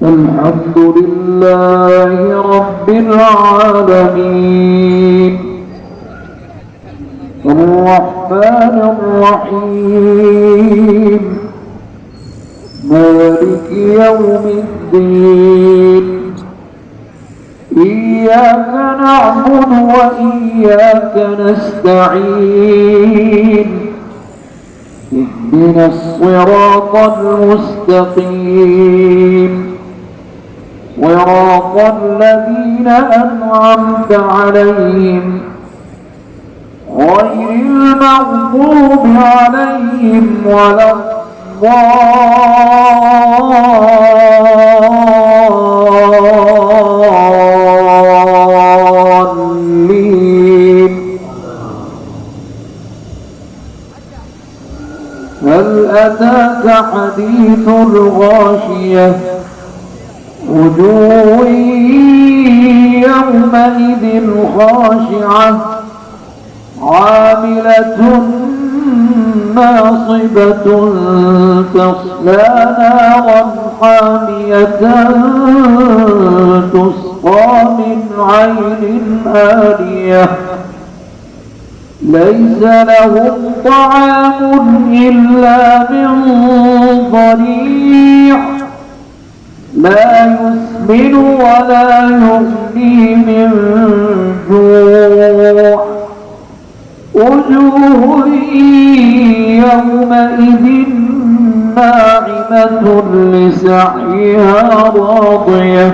الحمد لله رب العالمين الرحمن الرحيم مالك يوم الدين إياك نعبد وإياك نستعين اهدنا الصراط المستقيم صراط الذين أنعمت عليهم غير المغضوب عليهم ولا الضالين. هل أتاك حديث الغاشية وجوه يومئذ خاشعة عاملة ناصبة تصلى نارا حامية تسقى من عين آنية ليس لهم طعام إلا من ضريع لا يسمن ولا يغني من جوع وجوه يومئذ ناعمة لسعيها راضية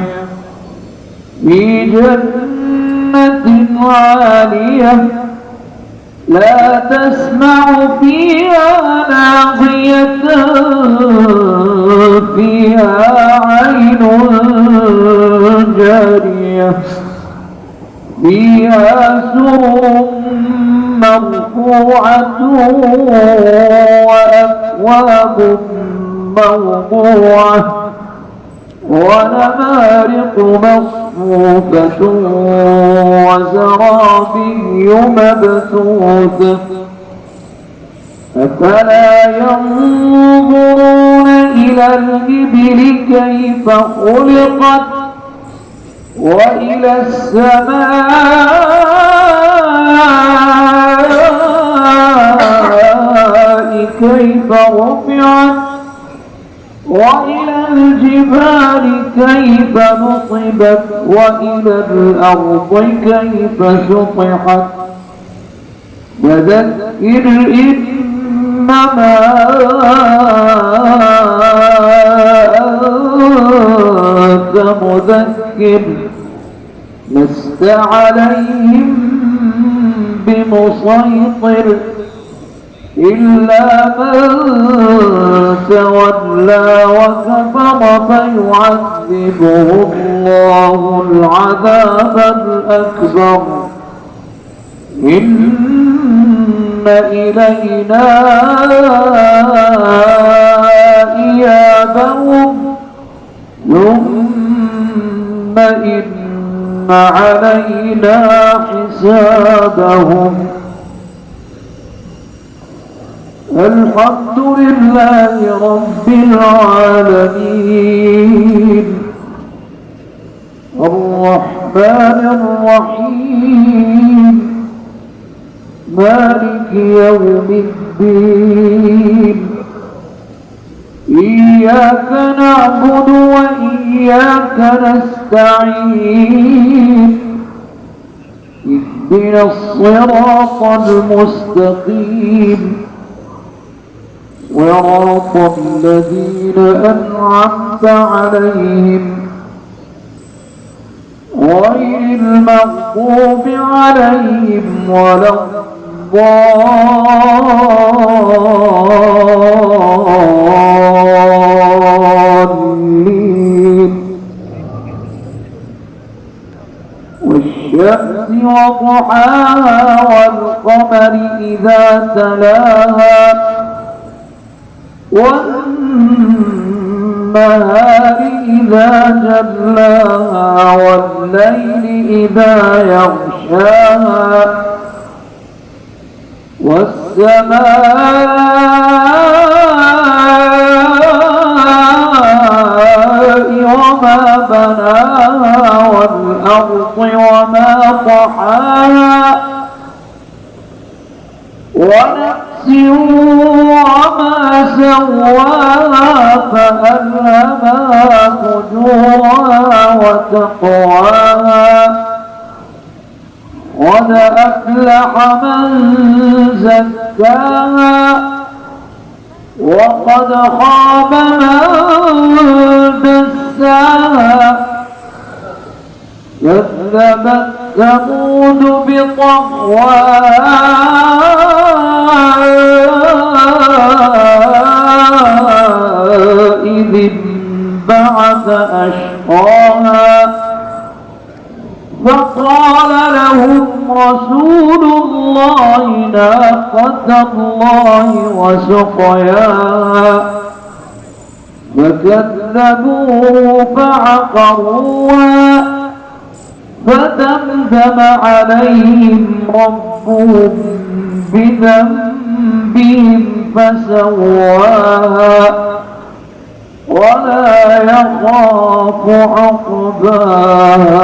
في جنة عالية لا تسمع فيها لاغية فيها عين جارية فيها سرر مرفوعة وأكواب موضوعة ونمارق مصفوفة وزرابي مبثوثة أفلا ينظرون إلى الإبل كيف خلقت وإلى السماء كيف رفعت وإلى الجبال كيف نصبت وإلى الأرض كيف سطحت فذكر إنما أنت مذكر لست عليهم بمسيطر إلا من تولى وكفر فيعذبه الله العذاب الأكبر إن إلينا إيابهم ثم إن علينا حسابهم. الحمد لله رب العالمين الرحمن الرحيم مالك يوم الدين إياك نعبد وإياك نستعين اهدنا الصراط المستقيم صراط الذين أنعمت عليهم غير المغضوب عليهم ولا الضالين. والشمس وضحاها والقمر إذا تلاها والنهار إذا جلاها والليل إذا يغشاها والسماء بناها والأرض وما طحاها ونفس وما سواها فألهمها فجورها وتقواها قد أفلح من زكاها وقد خاب من دساها كذبت ثمود بطغواها إذ انبعث أشقاها فقال لهم رسول الله ناقة الله وسقياها فكذبوه فعقروها فدمدم عليهم ربهم بذنبهم فسواها ولا يخاف عقباها